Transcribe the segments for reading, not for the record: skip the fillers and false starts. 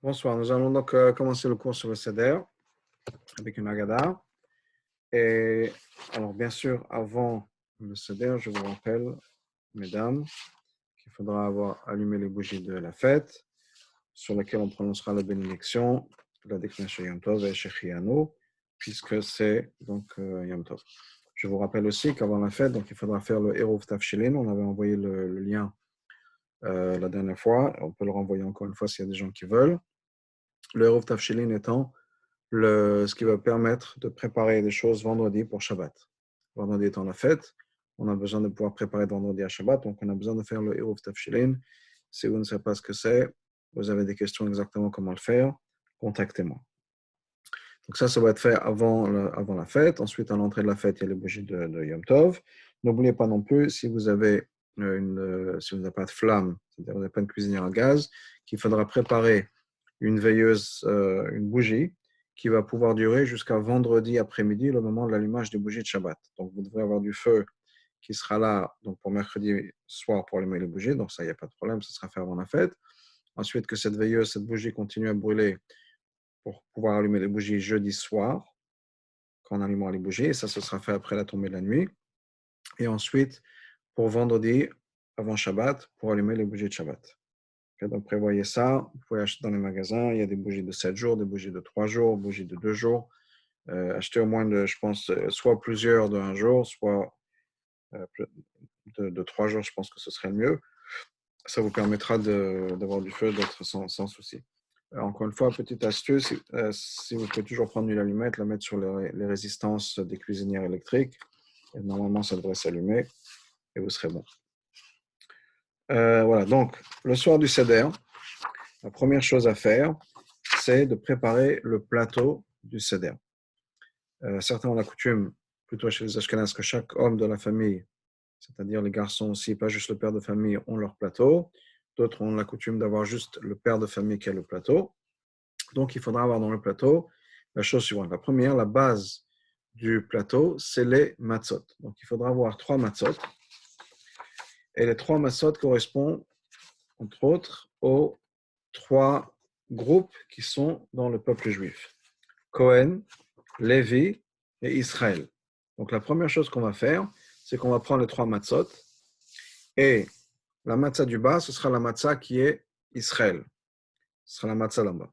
Bonsoir, nous allons donc commencer le cours sur le Seder avec une Haggadah. Et alors, bien sûr, avant le Seder, je vous rappelle, mesdames, qu'il faudra avoir allumé les bougies de la fête sur lesquelles on prononcera la bénédiction, la déclination Yom Tov et Shechianu, puisque c'est donc Yom Tov. Je vous rappelle aussi qu'avant la fête, donc il faudra faire le Eruv Tafshilin. On avait envoyé le lien la dernière fois. On peut le renvoyer encore une fois s'il y a des gens qui veulent. Le Eruv Tafshilin étant ce qui va permettre de préparer des choses vendredi pour Shabbat. Vendredi étant la fête, on a besoin de pouvoir préparer vendredi à Shabbat, donc on a besoin de faire le Eruv Tafshilin. Si vous ne savez pas ce que c'est, vous avez des questions exactement comment le faire, contactez-moi. Donc ça va être fait avant la fête. Ensuite, à l'entrée de la fête, il y a les bougies de Yom Tov. N'oubliez pas non plus, si vous n'avez pas de flamme, c'est-à-dire vous n'avez pas une cuisinière à gaz, qu'il faudra préparer une veilleuse, une bougie qui va pouvoir durer jusqu'à vendredi après-midi, le moment de l'allumage des bougies de Shabbat. Donc, vous devrez avoir du feu qui sera là donc pour mercredi soir pour allumer les bougies. Donc, ça, il n'y a pas de problème, ça sera fait avant la fête. Ensuite, que cette veilleuse, cette bougie continue à brûler pour pouvoir allumer les bougies jeudi soir, quand on allumera les bougies. Et ça, ce sera fait après la tombée de la nuit. Et ensuite, pour vendredi, avant Shabbat, pour allumer les bougies de Shabbat. Donc, prévoyez ça. Vous pouvez acheter dans les magasins. Il y a des bougies de 7 jours, des bougies de 3 jours, des bougies de 2 jours. Achetez au moins, je pense, soit plusieurs de 1 jour, soit de 3 jours. Je pense que ce serait le mieux. Ça vous permettra d'avoir du feu, d'être sans souci. Encore une fois, petite astuce, si vous pouvez toujours prendre une allumette, la mettre sur les résistances des cuisinières électriques. Et normalement, ça devrait s'allumer et vous serez bon. Voilà, donc, le soir du Seder, la première chose à faire, c'est de préparer le plateau du Seder. Certains ont la coutume, plutôt chez les Ashkénazes, que chaque homme de la famille, c'est-à-dire les garçons aussi, pas juste le père de famille, ont leur plateau. D'autres ont la coutume d'avoir juste le père de famille qui a le plateau. Donc, il faudra avoir dans le plateau la chose suivante. La première, la base du plateau, c'est les matzot. Donc, il faudra avoir 3 matzot. Et les 3 matzot correspondent, entre autres, aux 3 groupes qui sont dans le peuple juif. Cohen, Lévi et Israël. Donc, la première chose qu'on va faire, c'est qu'on va prendre les 3 matzot. Et la matzah du bas, ce sera la matzah qui est Israël. Ce sera la matzah là-bas.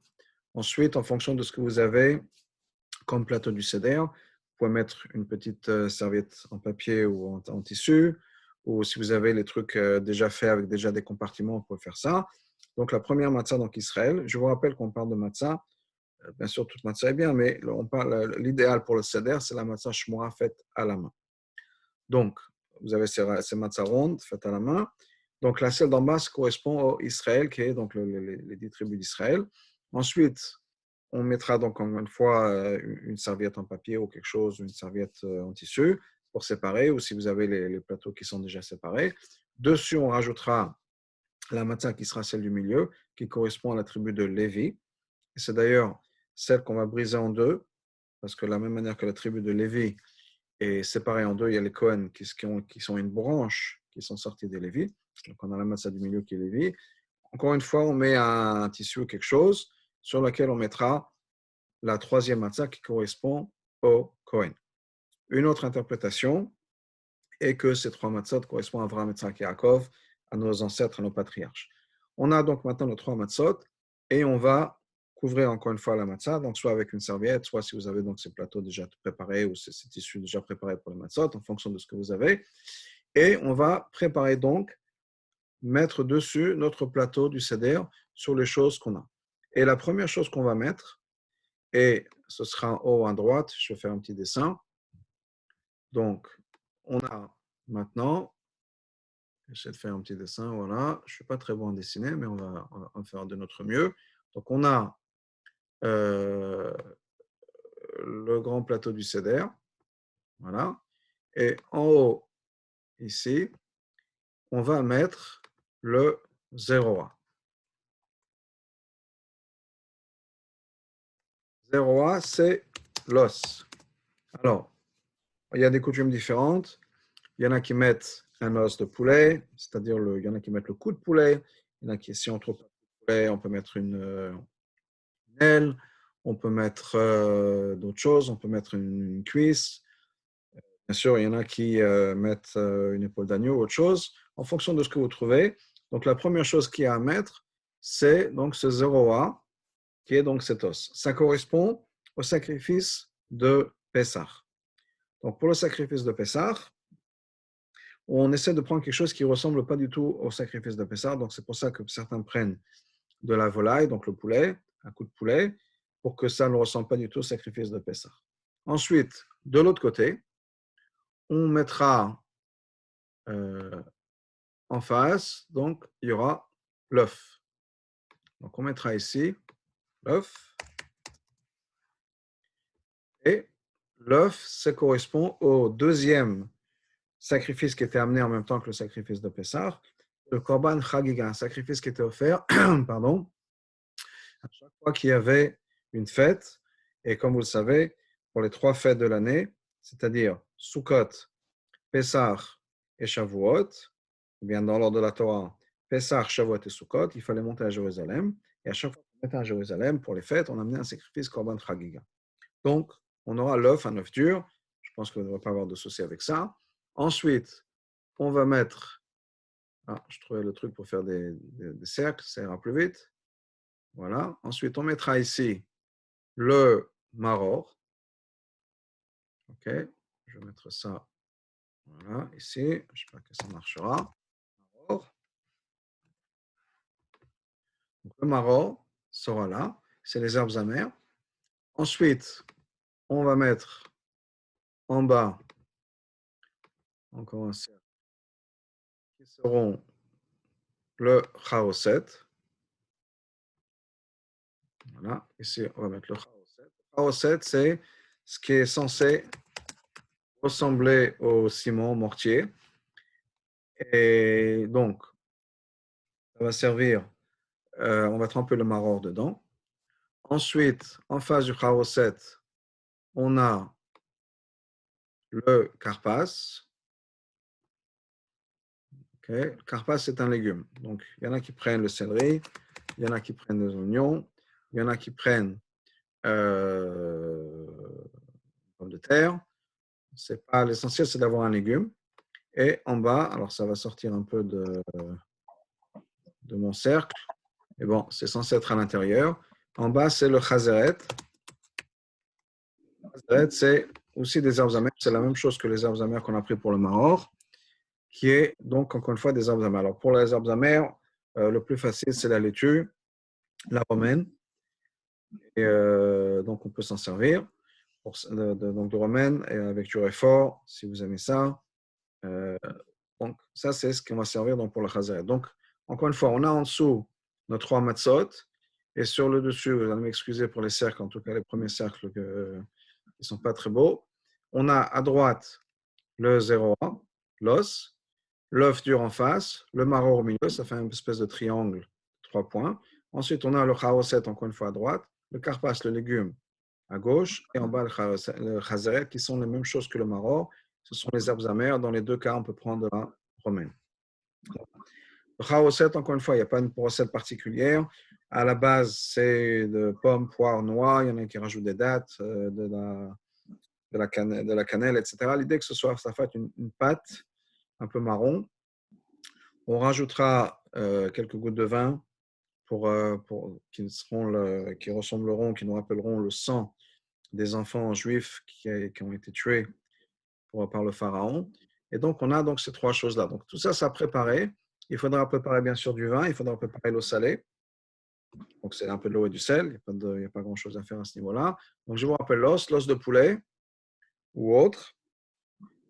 Ensuite, en fonction de ce que vous avez comme plateau du Seder, vous pouvez mettre une petite serviette en papier ou en tissu, ou si vous avez les trucs déjà faits avec déjà des compartiments, vous pouvez faire ça. Donc, la première matzah, donc Israël. Je vous rappelle qu'on parle de matzah. Bien sûr, toute matzah est bien, mais l'idéal pour le Seder, c'est la matzah shmoa faite à la main. Donc, vous avez ces matzahs rondes faites à la main. Donc, la celle d'en bas correspond au Israël, qui est donc les 10 tribus d'Israël. Ensuite, on mettra donc encore une fois une serviette en papier ou quelque chose, une serviette en tissu pour séparer, ou si vous avez les plateaux qui sont déjà séparés. Dessus, on rajoutera la matzah qui sera celle du milieu, qui correspond à la tribu de Lévi. Et c'est d'ailleurs celle qu'on va briser en deux, parce que de la même manière que la tribu de Lévi est séparée en deux, il y a les Cohen qui sont une branche qui sont sortis des Lévi. Donc on a la matzah du milieu qui est Lévi. Encore une fois, on met un tissu ou quelque chose sur lequel on mettra la troisième matzah qui correspond au Cohen. Une autre interprétation est que ces 3 matzot correspondent à Avraham, Yitzhak et Yaakov, à nos ancêtres, à nos patriarches. On a donc maintenant nos 3 matzot et on va couvrir encore une fois la matzah, donc soit avec une serviette, soit si vous avez donc ces plateaux déjà préparés ou ces tissus déjà préparés pour les matzot, en fonction de ce que vous avez. Et on va préparer donc, mettre dessus notre plateau du Seder sur les choses qu'on a. Et la première chose qu'on va mettre, et ce sera en haut à droite, je vais faire un petit dessin. Donc, on a maintenant, j'essaie de faire un petit dessin, voilà. Je ne suis pas très bon à dessiner, mais on va faire de notre mieux. Donc, on a le grand plateau du Seder, voilà. Et en haut, ici, on va mettre le 0A. 0A, c'est l'os. Alors, il y a des coutumes différentes. Il y en a qui mettent un os de poulet, c'est-à-dire il y en a qui mettent le cou de poulet. Il y en a qui, si on trouve pas de poulet, on peut mettre aile, on peut mettre d'autres choses, on peut mettre une cuisse. Bien sûr, il y en a qui mettent une épaule d'agneau ou autre chose, en fonction de ce que vous trouvez. Donc, la première chose qu'il y a à mettre, c'est donc ce 0A, qui est donc cet os. Ça correspond au sacrifice de Pessah. Donc, pour le sacrifice de Pessah, on essaie de prendre quelque chose qui ne ressemble pas du tout au sacrifice de Pessah. Donc, c'est pour ça que certains prennent de la volaille, donc le poulet, un coup de poulet, pour que ça ne ressemble pas du tout au sacrifice de Pessah. Ensuite, de l'autre côté, on mettra en face, donc il y aura l'œuf. Donc, on mettra ici l'œuf. Et l'œuf, ça correspond au deuxième sacrifice qui était amené en même temps que le sacrifice de Pessah, le Korban Chagiga, un sacrifice qui était offert pardon, à chaque fois qu'il y avait une fête. Et comme vous le savez, pour les 3 fêtes de l'année, c'est-à-dire Sukkot, Pessah et Shavuot, ou bien dans l'ordre de la Torah, Pessah, Shavuot et Sukkot, il fallait monter à Jérusalem. Et à chaque fois qu'on montait à Jérusalem, pour les fêtes, on amenait un sacrifice Korban Chagiga. Donc, on aura l'œuf, un œuf dur. Je pense qu'on ne devrait pas avoir de souci avec ça. Ensuite, on va mettre... Ah, je trouvais le truc pour faire des cercles, ça ira plus vite. Voilà. Ensuite, on mettra ici le maror. OK. Je vais mettre ça voilà, ici. J'espère que ça marchera. Maror. Donc, le maror sera là. C'est les herbes amères. Ensuite, on va mettre en bas encore un cercle qui seront le chaoset. Voilà, ici, on va mettre le chaoset. Le chaoset, c'est ce qui est censé ressembler au ciment mortier. Et donc, ça va servir, on va tremper le maror dedans. Ensuite, en face du chaoset, on a le carpas. Okay. Le carpas, c'est un légume. Donc, il y en a qui prennent le céleri, il y en a qui prennent des oignons, il y en a qui prennent pommes de terre. C'est pas l'essentiel, c'est d'avoir un légume. Et en bas, alors ça va sortir un peu de mon cercle. Et bon, c'est censé être à l'intérieur. En bas, c'est le chazeret. Le chazeret, c'est aussi des herbes amères. C'est la même chose que les herbes amères qu'on a pris pour le maror, qui est donc, encore une fois, des herbes amères. Alors, pour les herbes amères, le plus facile, c'est la laitue, la romaine. Et donc, on peut s'en servir. Donc, de romaine et avec du réfort, si vous aimez ça. Donc, ça, c'est ce qu'on va servir donc, pour le chazeret. Donc, encore une fois, on a en dessous nos 3 matzot. Et sur le dessus, vous allez m'excuser pour les cercles, en tout cas les premiers cercles qui ne sont pas très beaux. On a à droite le 0A, l'os, l'œuf dur en face, le maror au milieu, ça fait une espèce de triangle, 3 points. Ensuite, on a le chaoset, encore une fois à droite, le karpas, le légume, à gauche, et en bas le chazeret, qui sont les mêmes choses que le maror. Ce sont les herbes amères. Dans les 2 cas, on peut prendre la romaine. Le chaoset, encore une fois, il n'y a pas une recette particulière. À la base, c'est de pommes, poires, noix. Il y en a qui rajoutent des dattes, de la cannelle, etc. L'idée que ça fasse une pâte un peu marron. On rajoutera quelques gouttes de vin qui ressembleront, qui nous rappelleront le sang des enfants juifs qui ont été tués par le pharaon. Et donc, on a donc ces 3 choses-là. Donc, tout ça, ça a préparé. Il faudra préparer bien sûr du vin, il faudra préparer l'eau salée. Donc, c'est un peu de l'eau et du sel. Il n'y a pas grand-chose à faire à ce niveau-là. Donc, je vous rappelle l'os de poulet ou autre,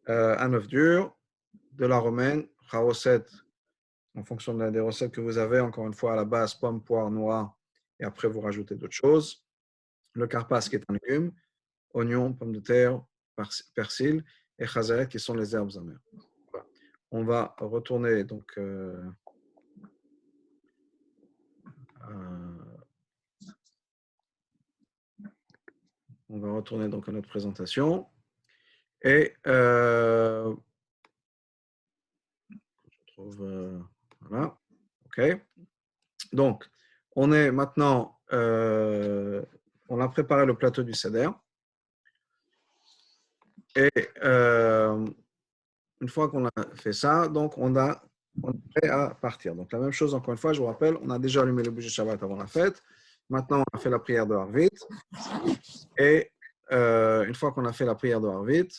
un œuf dur, de la romaine, chaoset, en fonction des recettes que vous avez. Encore une fois, à la base, pommes, poires, noix, et après, vous rajoutez d'autres choses. Le karpas, qui est un légume, oignons, pommes de terre, persil, et chazeret, qui sont les herbes amères. Voilà. On va retourner donc on va retourner donc à notre présentation. Et je trouve voilà. OK. Donc, on est maintenant on a préparé le plateau du seder. Et une fois qu'on a fait ça, donc on est prêt à partir. Donc la même chose, encore une fois, je vous rappelle, on a déjà allumé le bougie Shabbat avant la fête. Maintenant, on a fait la prière de Harvit. Et une fois qu'on a fait la prière de Harvit,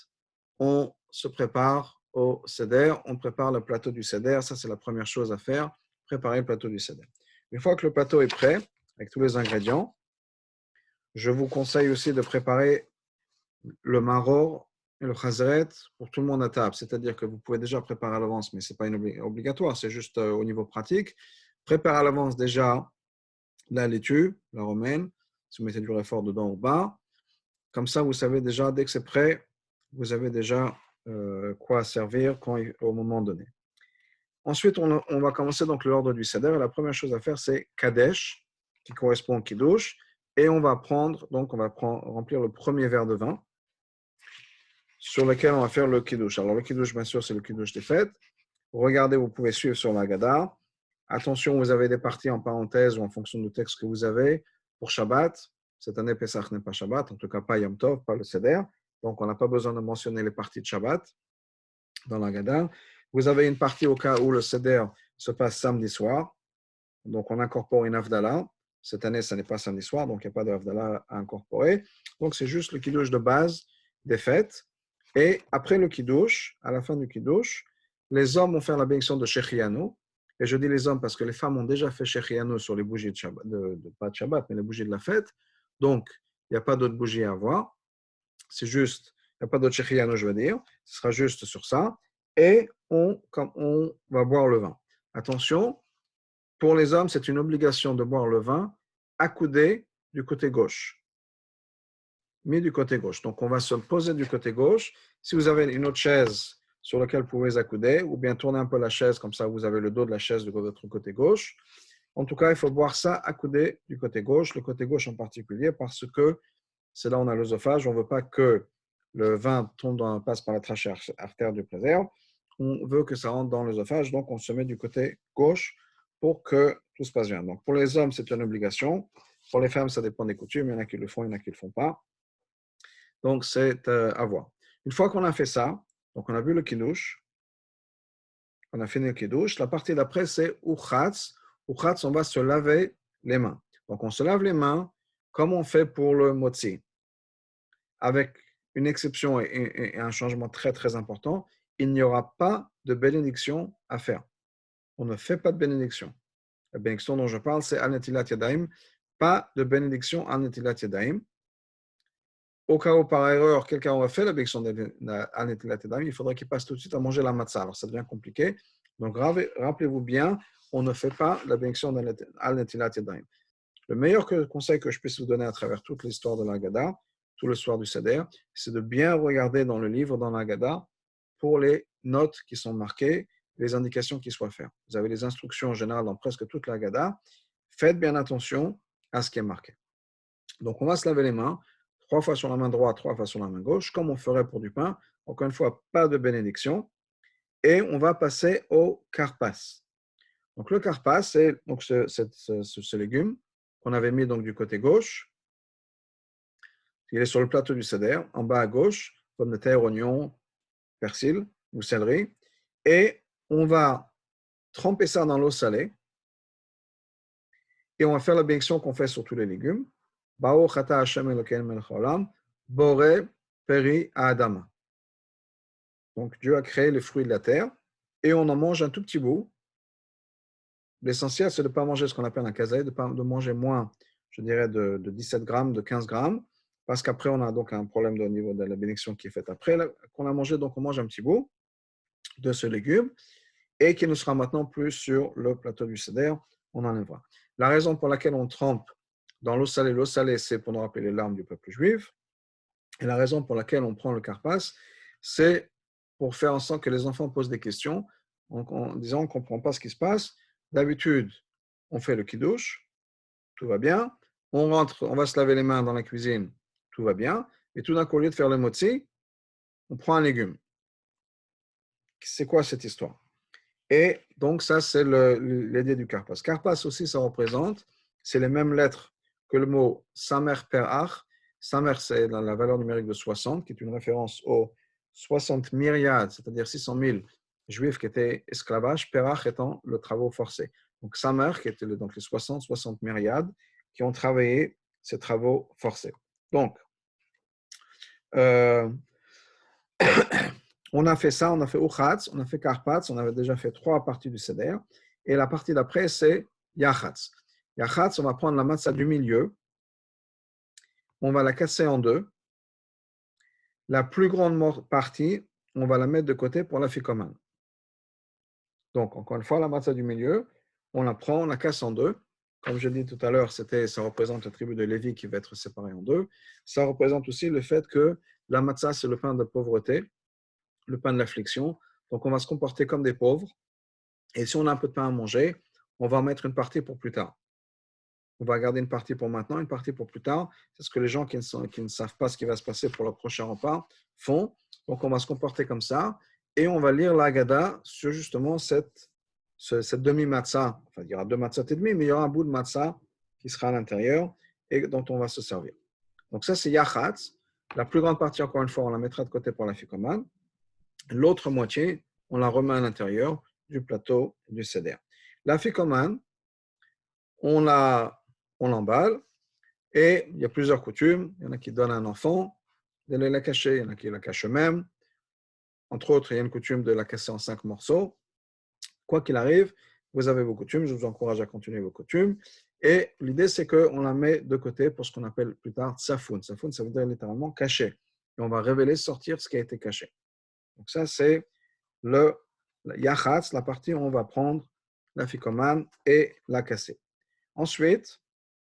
on se prépare au seder, on prépare le plateau du seder. Ça, c'est la première chose à faire, préparer le plateau du seder. Une fois que le plateau est prêt, avec tous les ingrédients, je vous conseille aussi de préparer le maror et le chazeret pour tout le monde à table. C'est-à-dire que vous pouvez déjà préparer à l'avance, mais ce n'est pas obligatoire, c'est juste au niveau pratique. Préparez à l'avance déjà la laitue, la romaine, si vous mettez du réfort dedans ou bas. Comme ça, vous savez déjà, dès que c'est prêt, vous avez déjà quoi servir au moment donné. Ensuite, on va commencer donc l'ordre du seder. Et la première chose à faire, c'est Kadesh, qui correspond au Kiddush. Et on va remplir le premier verre de vin sur lequel on va faire le Kiddush. Alors, le Kiddush, bien sûr, c'est le Kiddush des fêtes. Regardez, vous pouvez suivre sur l'Agada. Attention, vous avez des parties en parenthèse ou en fonction du texte que vous avez pour Shabbat. Cette année, Pesach n'est pas Shabbat, en tout cas pas Yom Tov, pas le Seder. Donc, on n'a pas besoin de mentionner les parties de Shabbat dans l'Agada. Vous avez une partie au cas où le Seder se passe samedi soir. Donc, on incorpore une Havdalah. Cette année, ce n'est pas samedi soir, donc il n'y a pas de Havdalah à incorporer. Donc, c'est juste le Kiddush de base des fêtes. Et après le Kiddush, à la fin du Kiddush, les hommes vont faire la bénédiction de Shechianu. Et je dis les hommes parce que les femmes ont déjà fait Shechianu sur les bougies de Shabbat, pas de Shabbat, mais les bougies de la fête. Donc, il n'y a pas d'autres bougies à avoir. C'est juste, il n'y a pas d'autre Shechianu, je veux dire. Ce sera juste sur ça. Et on va boire le vin. Attention, pour les hommes, c'est une obligation de boire le vin accoudé du côté gauche. Mis du côté gauche. Donc, on va se poser du côté gauche. Si vous avez une autre chaise sur laquelle vous pouvez accouder, ou bien tourner un peu la chaise, comme ça, vous avez le dos de la chaise de votre côté gauche. En tout cas, il faut boire ça accoudé du côté gauche, le côté gauche en particulier, parce que c'est là où on a l'œsophage. On ne veut pas que le vin passe par la trachée artère du préserve. On veut que ça rentre dans l'œsophage, donc on se met du côté gauche pour que tout se passe bien. Donc, pour les hommes, c'est une obligation. Pour les femmes, ça dépend des coutumes. Il y en a qui le font, il y en a qui ne le font pas. Donc, c'est à voir. Une fois qu'on a fait ça, donc on a vu le kiddush, on a fini le kiddush, la partie d'après, c'est uchatz. Uchatz, on va se laver les mains. Donc, on se lave les mains comme on fait pour le motzi. Avec une exception et un changement très, très important, il n'y aura pas de bénédiction à faire. On ne fait pas de bénédiction. La bénédiction dont je parle, c'est Al-Netilat Yadayim. Pas de bénédiction Al-Netilat Yadayim. Au cas où, par erreur, quelqu'un aurait fait la bénédiction Al-Netilat Yadayim, il faudrait qu'il passe tout de suite à manger la matzah. Alors, ça devient compliqué. Donc, rappelez-vous bien, on ne fait pas la bénédiction Al-Netilat Yadayim. Le meilleur conseil que je puisse vous donner à travers toute l'histoire de l'Agada, tout le soir du Seder, c'est de bien regarder dans le livre, dans l'Agada, pour les notes qui sont marquées, les indications qui soient faites. Vous avez les instructions générales dans presque toute l'Agada. Faites bien attention à ce qui est marqué. Donc, on va se laver les mains, 3 fois sur la main droite, 3 fois sur la main gauche, comme on ferait pour du pain. Encore une fois, pas de bénédiction. Et on va passer au karpas. Donc, le karpas, c'est donc ce légume qu'on avait mis donc du côté gauche. Il est sur le plateau du seder, en bas à gauche, pommes de terre, oignons, persil ou céleri. Et on va tremper ça dans l'eau salée. Et on va faire la bénédiction qu'on fait sur tous les légumes. Baruch ata Hashem Elokeinu melech haolam, boré peri Adama. Donc Dieu a créé les fruits de la terre et on en mange un tout petit bout. L'essentiel, c'est de ne pas manger ce qu'on appelle un kazaï, de manger moins, je dirais, de 17 grammes, de 15 grammes, parce qu'après, on a donc un problème au niveau de la bénédiction qui est faite après. Qu'on a mangé, donc on mange un petit bout de ce légume et qui ne sera maintenant plus sur le plateau du seder. On enlèvera. La raison pour laquelle on trempe dans l'eau salée, c'est pour nous rappeler les larmes du peuple juif. Et la raison pour laquelle on prend le karpas, c'est pour faire en sorte que les enfants posent des questions en disant qu'on ne comprend pas ce qui se passe. D'habitude, on fait le kiddush, tout va bien. On rentre, on va se laver les mains dans la cuisine, tout va bien. Et tout d'un coup, au lieu de faire le motzi, on prend un légume. C'est quoi cette histoire? Et donc, ça, c'est l'idée du karpas. Karpas aussi, ça représente, c'est les mêmes lettres que le mot Samer Perach, Samer c'est dans la valeur numérique de 60, qui est une référence aux 60 myriades, c'est-à-dire 600 000 juifs qui étaient esclavages, Perach étant le travail forcé. Donc Samer, qui était donc les 60 myriades, qui ont travaillé ces travaux forcés. Donc, on a fait ça, on a fait Uchatz, on a fait Karpatz, on avait déjà fait 3 parties du Seder. Et la partie d'après, c'est Yachatz. Yachatz, on va prendre la matzah du milieu, on va la casser en deux. La plus grande partie, on va la mettre de côté pour la ficomane. Donc, encore une fois, la matzah du milieu, on la prend, on la casse en deux. Comme je l'ai dit tout à l'heure, ça représente la tribu de Lévi qui va être séparée en deux. Ça représente aussi le fait que la matzah, c'est le pain de pauvreté, le pain de l'affliction. Donc, on va se comporter comme des pauvres. Et si on a un peu de pain à manger, on va en mettre une partie pour plus tard. On va garder une partie pour maintenant, une partie pour plus tard. C'est ce que les gens qui ne savent pas ce qui va se passer pour le prochain repas font. Donc, on va se comporter comme ça. Et on va lire l'Agada sur justement cette demi-matzah. Enfin, il y aura 2 matzahs et demi, mais il y aura un bout de matzah qui sera à l'intérieur et dont on va se servir. Donc, ça, c'est Yachatz. La plus grande partie, encore une fois, on la mettra de côté pour la ficomane. L'autre moitié, on la remet à l'intérieur du plateau du Seder. La ficomane, on l'emballe et il y a plusieurs coutumes. Il y en a qui donnent à un enfant de la cacher, il y en a qui la cachent eux-mêmes. Entre autres, il y a une coutume de la casser en 5 morceaux. Quoi qu'il arrive, vous avez vos coutumes, je vous encourage à continuer vos coutumes. Et l'idée, c'est qu'on la met de côté pour ce qu'on appelle plus tard tsafoun. Tsafoun, ça veut dire littéralement caché. Et on va révéler, sortir ce qui a été caché. Donc ça, c'est le yachatz, la partie où on va prendre la ficomane et la casser. Ensuite,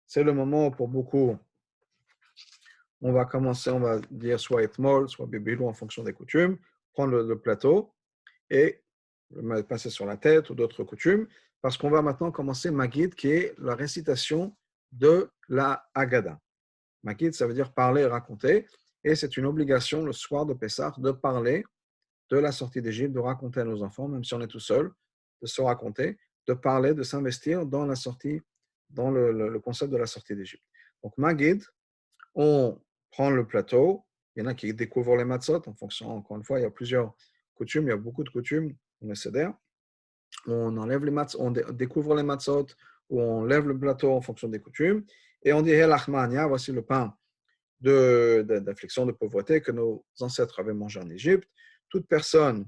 c'est le moment où pour beaucoup, on va commencer, on va dire soit etmol, soit bébélou en fonction des coutumes, prendre le plateau et le passer sur la tête ou d'autres coutumes, parce qu'on va maintenant commencer Magid, qui est la récitation de la Haggadah. Magid, ça veut dire parler et raconter, et c'est une obligation le soir de Pessah de parler de la sortie d'Égypte, de raconter à nos enfants, même si on est tout seul, de se raconter, de parler, de s'investir dans la sortie, dans le concept de la sortie d'Égypte. Donc Magid, on prend le plateau, il y en a qui découvrent les matzot, en fonction, encore une fois, il y a plusieurs coutumes, il y a beaucoup de coutumes dans le Seder. On enlève les matzot, on découvre les matzot, ou on lève le plateau en fonction des coutumes, et on dit Helachmania, voici le pain d'affliction, de pauvreté que nos ancêtres avaient mangé en Égypte. Toute personne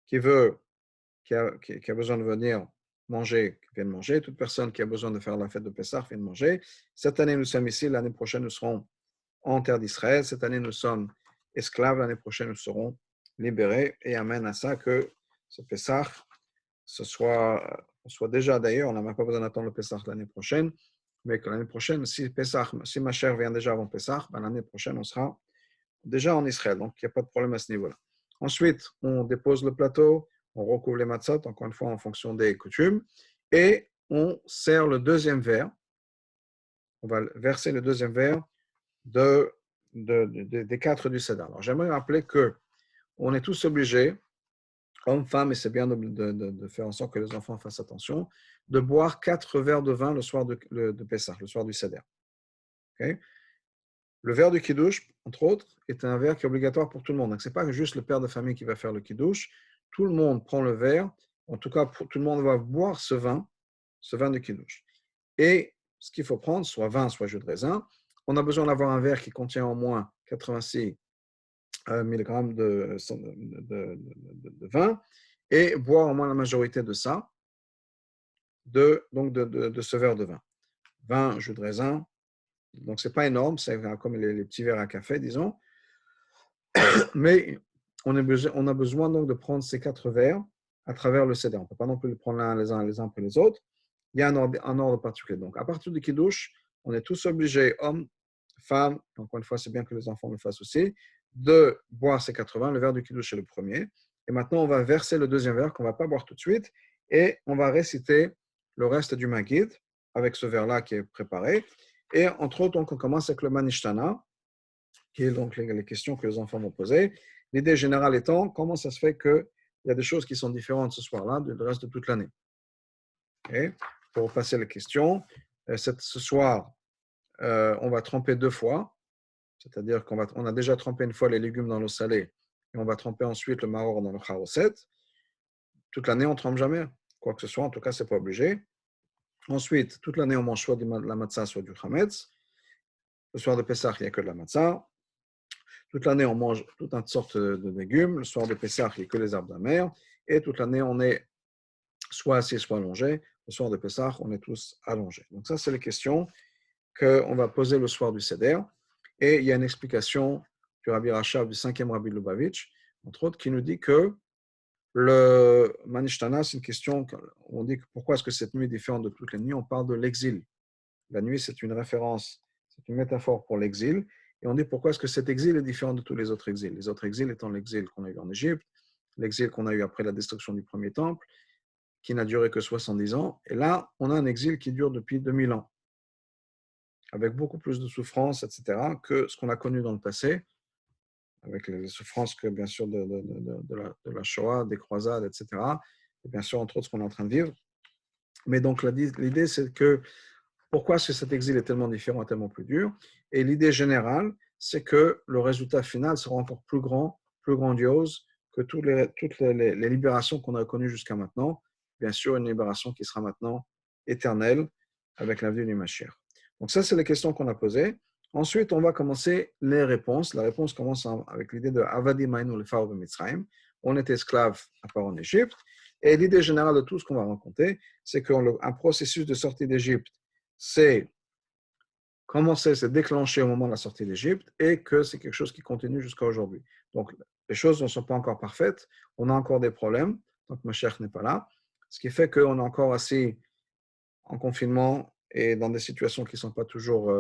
qui a besoin de venir manger, vient de manger. Toute personne qui a besoin de faire la fête de Pessah vient de manger. Cette année, nous sommes ici. L'année prochaine, nous serons en terre d'Israël. Cette année, nous sommes esclaves. L'année prochaine, nous serons libérés. Et amène à ça que ce Pessah, soit déjà d'ailleurs, on n'a même pas besoin d'attendre le Pessah l'année prochaine, mais que l'année prochaine, si ma chère vient déjà avant Pessah, ben l'année prochaine, on sera déjà en Israël. Donc, il n'y a pas de problème à ce niveau-là. Ensuite, on dépose le plateau, on recouvre les matzot, encore une fois en fonction des coutumes, et on sert le deuxième verre. On va verser le deuxième verre des 4 du Seder. Alors, j'aimerais rappeler qu'on est tous obligés, hommes, femmes, et c'est bien de faire en sorte que les enfants fassent attention, de boire 4 verres de vin le soir de Pessah, le soir du Seder. Okay? Le verre du kiddush, entre autres, est un verre qui est obligatoire pour tout le monde. Donc, ce n'est pas juste le père de famille qui va faire le kiddush. Tout le monde prend le verre. En tout cas, tout le monde va boire ce vin de kiddush. Et ce qu'il faut prendre, soit vin, soit jus de raisin, on a besoin d'avoir un verre qui contient au moins 86 mg de vin et boire au moins la majorité de ça, de ce verre de vin. Vin, jus de raisin. Donc, ce n'est pas énorme, c'est comme les petits verres à café, disons. Mais on a besoin donc de prendre ces 4 verres à travers le Seder. On ne peut pas non plus les prendre les uns après les autres. Il y a un ordre particulier. Donc, à partir du Kiddush, on est tous obligés, hommes, femmes, encore une fois, c'est bien que les enfants le fassent aussi, de boire ces 80. Le verre du Kiddush est le premier. Et maintenant, on va verser le deuxième verre qu'on ne va pas boire tout de suite et on va réciter le reste du Magid avec ce verre-là qui est préparé. Et entre autres, donc, on commence avec le Manishtana, qui est donc les questions que les enfants vont poser. L'idée générale étant, comment ça se fait qu'il y a des choses qui sont différentes ce soir-là du reste de toute l'année. Okay. Pour passer les questions, ce soir, on va tremper 2 fois, c'est-à-dire qu'on a déjà trempé une fois les légumes dans l'eau salée et on va tremper ensuite le maror dans le charoset. Toute l'année, on ne trempe jamais, quoi que ce soit, en tout cas, ce n'est pas obligé. Ensuite, toute l'année, on mange soit de la matzah, soit du chametz. Le soir de Pessah, il n'y a que de la matzah. Toute l'année, on mange toutes sortes de légumes. Le soir de Pessah, il n'y a que les arbres de la mer. Et toute l'année, on est soit assis, soit allongé. Le soir de Pessah, on est tous allongés. Donc ça, c'est les questions qu'on va poser le soir du Seder. Et il y a une explication du Rabbi Rachab, du 5e Rabbi Lubavitch, entre autres, qui nous dit que le Manishtana, c'est une question, on dit que pourquoi est-ce que cette nuit est différente de toutes les nuits? On parle de l'exil. La nuit, c'est une référence, c'est une métaphore pour l'exil. Et on dit pourquoi est-ce que cet exil est différent de tous les autres exils. Les autres exils étant l'exil qu'on a eu en Égypte, l'exil qu'on a eu après la destruction du premier temple, qui n'a duré que 70 ans. Et là, on a un exil qui dure depuis 2000 ans, avec beaucoup plus de souffrances, etc., que ce qu'on a connu dans le passé, avec les souffrances que, bien sûr, de la Shoah, des croisades, etc., et bien sûr, entre autres, ce qu'on est en train de vivre. Mais donc, l'idée, c'est que pourquoi est-ce que cet exil est tellement différent, tellement plus dur? Et l'idée générale, c'est que le résultat final sera encore plus grand, plus grandiose que toutes les libérations qu'on a connues jusqu'à maintenant. Bien sûr, une libération qui sera maintenant éternelle avec la venue du Mashiach. Donc ça, c'est les questions qu'on a posées. Ensuite, on va commencer les réponses. La réponse commence avec l'idée de Avadi Maïnou le Pharaon de Mitzrayim. On est esclave à part en Égypte. Et l'idée générale de tout ce qu'on va raconter, c'est qu'un processus de sortie d'Égypte, c'est commencer, c'est déclenché au moment de la sortie d'Égypte et que c'est quelque chose qui continue jusqu'à aujourd'hui. Donc, les choses ne sont pas encore parfaites, on a encore des problèmes, donc Mashiach n'est pas là, ce qui fait qu'on est encore assez en confinement et dans des situations qui ne sont pas toujours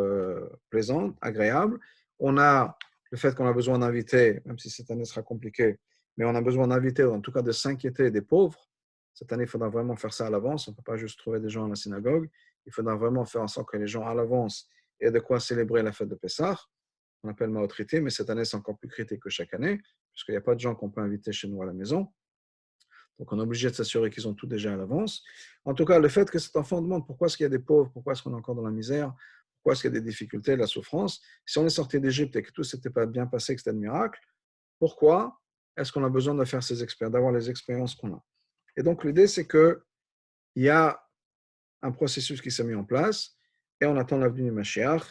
plaisantes, agréables. On a le fait qu'on a besoin d'inviter, même si cette année sera compliquée, mais on a besoin d'inviter, en tout cas de s'inquiéter des pauvres. Cette année, il faudra vraiment faire ça à l'avance. On ne peut pas juste trouver des gens à la synagogue. Il faudra vraiment faire en sorte que les gens à l'avance aient de quoi célébrer la fête de Pessah. On appelle Maotrité, mais cette année, c'est encore plus critique que chaque année, puisqu'il n'y a pas de gens qu'on peut inviter chez nous à la maison. Donc, on est obligé de s'assurer qu'ils ont tout déjà à l'avance. En tout cas, le fait que cet enfant demande pourquoi est-ce qu'il y a des pauvres, pourquoi est-ce qu'on est encore dans la misère, pourquoi est-ce qu'il y a des difficultés, de la souffrance, si on est sorti d'Égypte et que tout s'était pas bien passé, que c'était un miracle, pourquoi est-ce qu'on a besoin de faire ces expériences, d'avoir les expériences qu'on a? Et donc, l'idée, c'est qu'il y a un processus qui s'est mis en place et on attend la venue du Mashiach.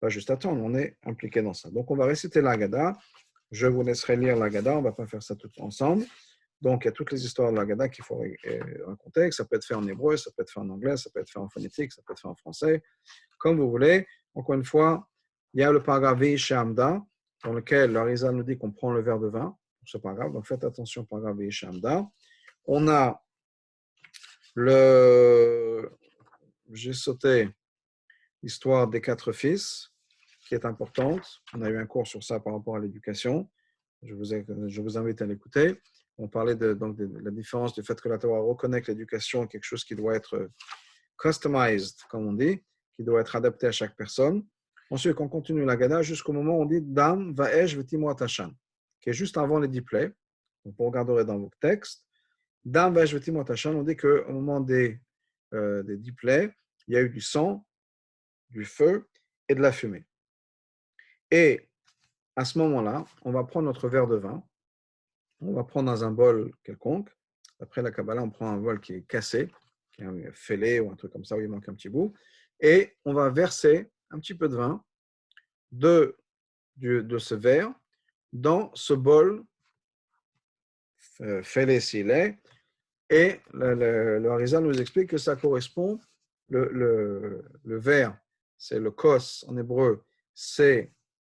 Pas juste attendre, on est impliqué dans ça. Donc, on va réciter l'Agada. Je vous laisserai lire l'Agada, on ne va pas faire ça tout ensemble. Donc, il y a toutes les histoires de l'Agada qu'il faut raconter. Ça peut être fait en hébreu, ça peut être fait en anglais, ça peut être fait en phonétique, ça peut être fait en français, comme vous voulez. Encore une fois, il y a le paragraphe Veishamda, dans lequel l'Arizal nous dit qu'on prend le verre de vin pour ce paragraphe. Donc, faites attention au paragraphe Veishamda. On a j'ai sauté l'histoire des 4 fils, qui est importante. On a eu un cours sur ça par rapport à l'éducation. Je vous invite à l'écouter. On parlait de la différence du fait que la Torah reconnaît que l'éducation est quelque chose qui doit être customized, comme on dit, qui doit être adapté à chaque personne. Ensuite, on continue la Gada jusqu'au moment où on dit Dam va'esh v'timo atashan, qui est juste avant les 10 plaies. Donc, vous regarderez dans vos textes. Dam va'esh v'timo atashan, on dit qu'au moment des 10 plaies, il y a eu du sang, du feu et de la fumée. Et à ce moment-là, on va prendre notre verre de vin, on va prendre dans un bol quelconque. Après la Kabbalah, on prend un bol qui est cassé, qui est fêlé ou un truc comme ça où il manque un petit bout, et on va verser un petit peu de vin de ce verre dans ce bol fêlé s'il est, et le Harizal nous explique que ça correspond, le verre, c'est le kos en hébreu, c'est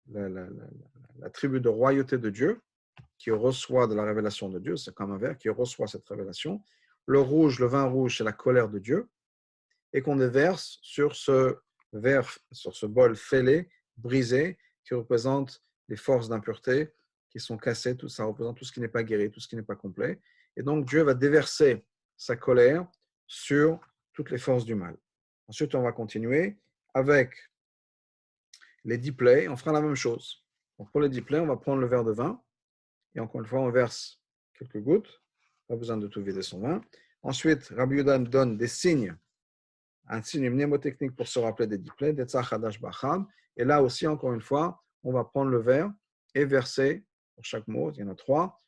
la tribu de royauté de Dieu, qui reçoit de la révélation de Dieu, c'est comme un verre qui reçoit cette révélation. Le rouge, le vin rouge, c'est la colère de Dieu, et qu'on déverse sur ce verre, sur ce bol fêlé, brisé, qui représente les forces d'impureté qui sont cassées, tout ça représente tout ce qui n'est pas guéri, tout ce qui n'est pas complet. Et donc Dieu va déverser sa colère sur toutes les forces du mal. Ensuite, on va continuer avec les 10 plaies, on fera la même chose. Donc pour les 10 plaies, on va prendre le verre de vin, et encore une fois, on verse quelques gouttes, pas besoin de tout vider son vin. Ensuite, Rabbi Yehuda donne des signes un signe mnémotechnique pour se rappeler des diplés, des Tzach Hadash Bacham. Et là aussi, encore une fois, on va prendre le verbe et verser, pour chaque mot, il y en a 3,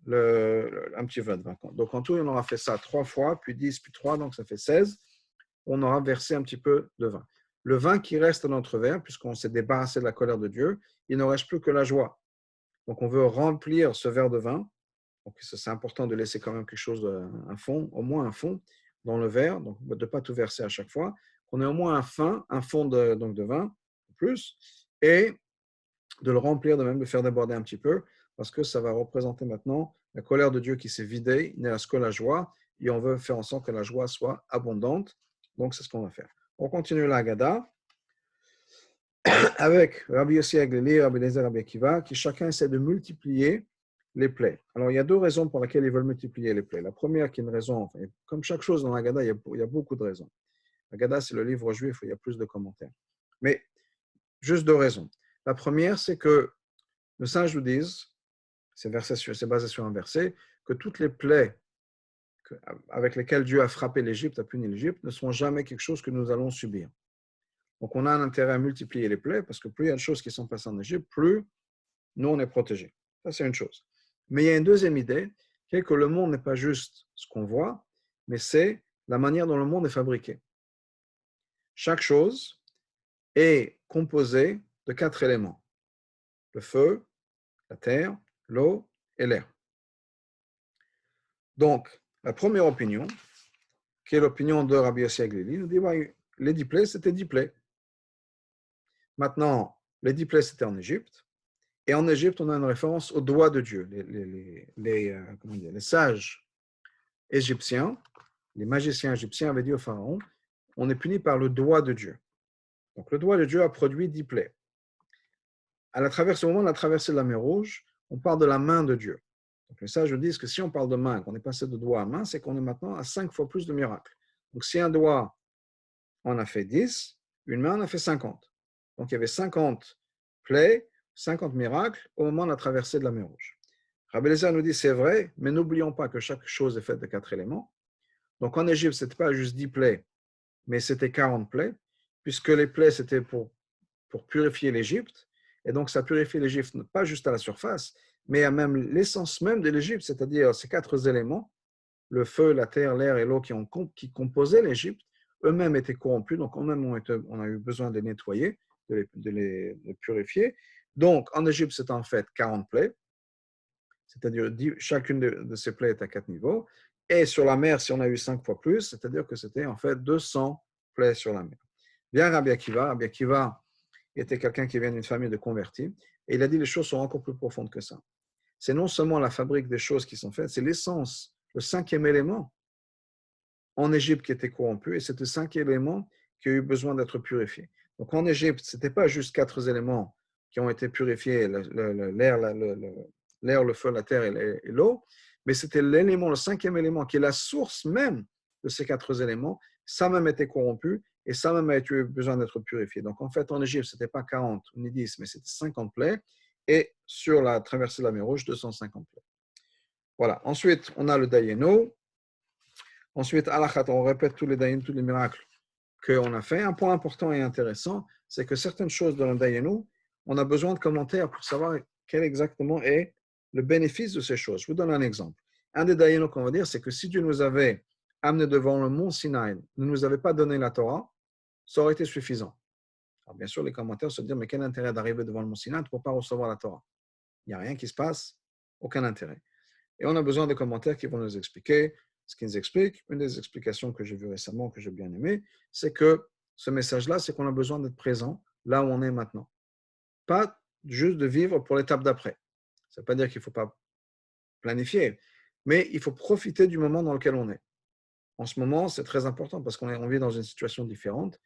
un petit vin de 20. Donc en tout, on aura fait ça 3 fois, puis 10, puis 3, donc ça fait 16. On aura versé un petit peu de vin. Le vin qui reste dans notre verre, puisqu'on s'est débarrassé de la colère de Dieu, il ne reste plus que la joie. Donc on veut remplir ce verre de vin. Donc c'est important de laisser quand même quelque chose, un fond, au moins un fond dans le verre, donc de ne pas tout verser à chaque fois. On ait au moins un fond de vin, plus, et de le remplir, de même de faire déborder un petit peu, parce que ça va représenter maintenant la colère de Dieu qui s'est vidée, il ne reste que la joie, et on veut faire en sorte que la joie soit abondante. Donc c'est ce qu'on va faire. On continue la Haggadah avec Rabbi Yossi Aglili, Rabbi Eliezer, Rabbi Akiva, qui chacun essaie de multiplier les plaies. Alors, il y a 2 raisons pour lesquelles ils veulent multiplier les plaies. La première, qui est une raison, enfin, comme chaque chose dans la Haggadah, il y a beaucoup de raisons. La Haggadah, c'est le livre juif où il y a plus de commentaires. Mais juste 2 raisons. La première, c'est que le Sages nous disent, c'est basé sur un verset, que toutes les plaies avec lesquelles Dieu a frappé l'Égypte, a puni l'Égypte, ne seront jamais quelque chose que nous allons subir. Donc, on a un intérêt à multiplier les plaies, parce que plus il y a de choses qui sont passées en Égypte, plus nous, on est protégés. Ça, c'est une chose. Mais il y a une deuxième idée, qui est que le monde n'est pas juste ce qu'on voit, mais c'est la manière dont le monde est fabriqué. Chaque chose est composée de 4 éléments. Le feu, la terre, l'eau et l'air. Donc, la première opinion, qui est l'opinion de Rabbi Yossi Aglili, nous dit que les 10 plaies, c'était 10 plaies. Maintenant, les 10 plaies, c'était en Égypte. Et en Égypte, on a une référence au doigt de Dieu. Les sages égyptiens, les magiciens égyptiens avaient dit au pharaon, on est puni par le doigt de Dieu. Donc le doigt de Dieu a produit 10 plaies. Au moment de la traversée de la mer Rouge, on parle de la main de Dieu. Donc les sages disent que si on parle de main, qu'on est passé de doigt à main, c'est qu'on est maintenant à 5 fois plus de miracles. Donc si un doigt, on a fait 10, une main, on a fait 50. Donc il y avait 50 plaies, 50 miracles au moment de la traversée de la mer Rouge. Rabbi Eliezer nous dit c'est vrai, mais n'oublions pas que chaque chose est faite de 4 éléments. Donc en Égypte, ce n'était pas juste 10 plaies, mais c'était 40 plaies, puisque les plaies, c'était pour purifier l'Égypte. Et donc ça purifie l'Égypte pas juste à la surface, mais à même l'essence même de l'Égypte, c'est-à-dire ces 4 éléments, le feu, la terre, l'air et l'eau qui composaient l'Égypte, eux-mêmes étaient corrompus, donc eux-mêmes on a eu besoin de les nettoyer, de les purifier. Donc en Égypte, c'est en fait 40 plaies, c'est-à-dire chacune de ces plaies est à 4 niveaux. Et sur la mer, si on a eu 5 fois plus, c'est-à-dire que c'était en fait 200 plaies sur la mer. Bien Rabbi Akiva. Rabbi Akiva était quelqu'un qui vient d'une famille de convertis, et il a dit les choses sont encore plus profondes que ça. C'est non seulement la fabrique des choses qui sont faites, c'est l'essence, le 5e élément en Égypte qui était corrompu, et c'est le 5e élément qui a eu besoin d'être purifié. Donc en Égypte, ce n'était pas juste 4 éléments qui ont été purifiés, l'air, le feu, la terre et l'eau, mais c'était l'élément, le 5e élément, qui est la source même de ces 4 éléments. Ça même était corrompu et ça même a eu besoin d'être purifié. Donc en fait, en Égypte, ce n'était pas 40 ni 10, mais c'était 50 plaies, et sur la traversée de la mer Rouge, 250 plaies. Voilà. Ensuite, on a le Dayeno. Ensuite, Alachat, on répète tous les Dayen, tous les miracles qu'on a fait. Un point important et intéressant, c'est que certaines choses dans le Dayenu, on a besoin de commentaires pour savoir quel exactement est le bénéfice de ces choses. Je vous donne un exemple. Un des Dayenu qu'on va dire, c'est que si Dieu nous avait amené devant le mont Sinaï, ne nous avait pas donné la Torah, ça aurait été suffisant. Alors bien sûr, les commentaires se disent, mais quel intérêt d'arriver devant le mont Sinaï pour ne pas recevoir la Torah? Il n'y a rien qui se passe, aucun intérêt. Et on a besoin de commentaires qui vont nous expliquer ce qui nous explique. Une des explications que j'ai vues récemment, que j'ai bien aimé, c'est que ce message-là, c'est qu'on a besoin d'être présent là où on est maintenant. Pas juste de vivre pour l'étape d'après. Ça ne veut pas dire qu'il ne faut pas planifier, mais il faut profiter du moment dans lequel on est. En ce moment, c'est très important parce qu'on vit dans une situation différente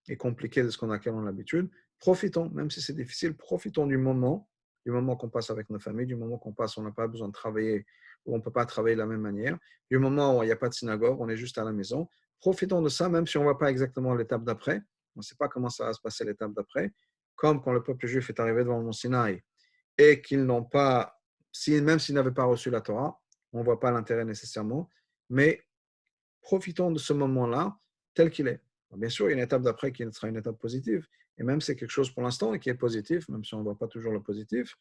et compliquée de ce qu'on a l'habitude. Profitons, même si c'est difficile, profitons du moment qu'on passe avec nos familles, du moment qu'on passe, on n'a pas besoin de travailler ou on ne peut pas travailler de la même manière, du moment où il n'y a pas de synagogue, on est juste à la maison. Profitons de ça, même si on ne va pas exactement à l'étape d'après. On ne sait pas comment ça va se passer l'étape d'après. Comme quand le peuple juif est arrivé devant le mont Sinaï et qu'ils n'ont pas, même s'ils n'avaient pas reçu la Torah, on ne voit pas l'intérêt nécessairement, mais profitons de ce moment-là tel qu'il est. Alors, bien sûr, il y a une étape d'après qui sera une étape positive, et même c'est quelque chose pour l'instant et qui est positif, même si on ne voit pas toujours le positif,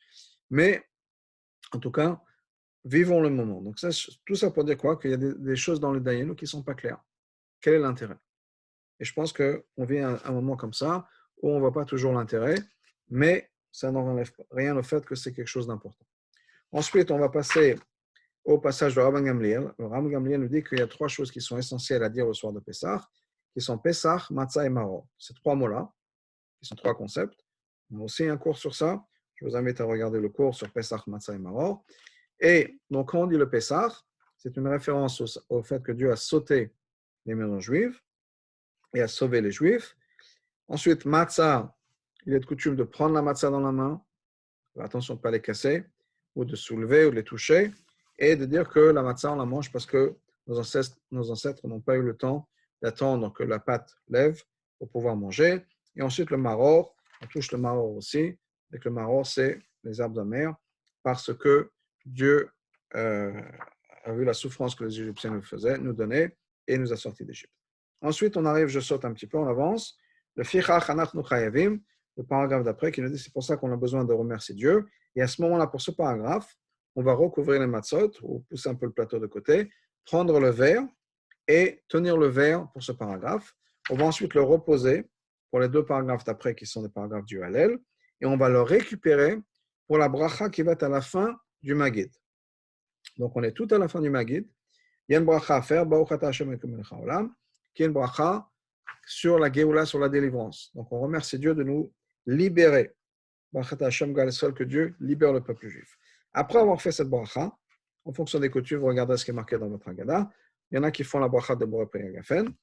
mais en tout cas, vivons le moment. Donc ça, tout ça pour dire quoi? Qu'il y a des choses dans le Dayenu qui ne sont pas claires. Quel est l'intérêt? Et je pense qu'on vit un moment comme ça où on ne voit pas toujours l'intérêt, mais ça n'enlève rien au fait que c'est quelque chose d'important. Ensuite, on va passer au passage de Rabban Gamliel. Le Rabban Gamliel nous dit qu'il y a trois choses qui sont essentielles à dire le soir de Pessah, qui sont Pessah, Matzah et Maror. Ces trois mots-là, qui sont trois concepts. On a aussi un cours sur ça. Je vous invite à regarder le cours sur Pessah, Matzah et Maror. Et donc, quand on dit le Pessah, c'est une référence au fait que Dieu a sauté les maisons juives et a sauvé les Juifs. Ensuite, Matzah, il est de coutume de prendre la Matzah dans la main, attention de ne pas les casser, ou de soulever ou de les toucher, et de dire que la Matzah, on la mange parce que nos ancêtres n'ont pas eu le temps d'attendre que la pâte lève pour pouvoir manger. Et ensuite, le Maror, on touche le Maror aussi, et que le Maror, c'est les herbes amères, parce que Dieu a vu la souffrance que les Égyptiens nous faisaient, nous donnaient, et nous a sortis d'Égypte. Ensuite, on arrive, je saute un petit peu, on avance. Le Fichach Anachnu Chayavim, le paragraphe d'après, qui nous dit c'est pour ça qu'on a besoin de remercier Dieu. Et à ce moment-là, pour ce paragraphe, on va recouvrir les matzot, ou pousser un peu le plateau de côté, prendre le verre et tenir le verre pour ce paragraphe. On va ensuite le reposer pour les deux paragraphes d'après, qui sont des paragraphes du Hallel, et on va le récupérer pour la bracha qui va être à la fin du Magid. Donc, on est tout à la fin du Magid. Il y a une bracha à faire, qui est une bracha sur la Géoula, sur la délivrance. Donc, on remercie Dieu de nous libérer. Brachat Hashem Galesol, que Dieu libère le peuple juif. Après avoir fait cette bracha, en fonction des coutumes, vous regardez ce qui est marqué dans votre Haggadah. Il y en a qui font la bracha de Boré Priagafen.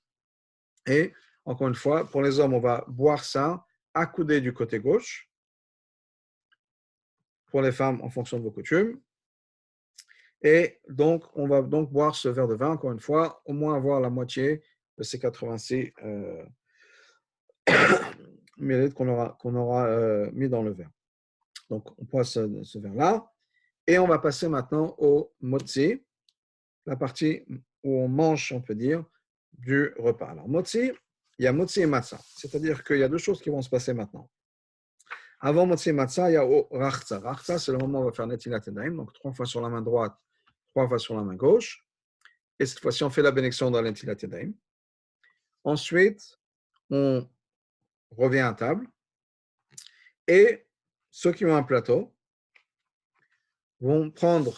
Et encore une fois, pour les hommes, on va boire ça accoudé du côté gauche. Pour les femmes, en fonction de vos coutumes. Et donc, on va donc boire ce verre de vin, encore une fois, au moins avoir la moitié de ces 86 millilitres qu'on aura mis dans le verre. Donc, on passe ce verre-là. Et on va passer maintenant au motzi, la partie où on mange, on peut dire, du repas. Alors, motzi, il y a motzi et matzah. C'est-à-dire qu'il y a deux choses qui vont se passer maintenant. Avant motzi et matzah, il y a rachza. Rachza, c'est le moment où on va faire netilat yadayim, donc 3 fois sur la main droite, 3 fois sur la main gauche. Et cette fois-ci, on fait la bénédiction dans netilat yadayim. Ensuite, on revient à table. Et ceux qui ont un plateau vont prendre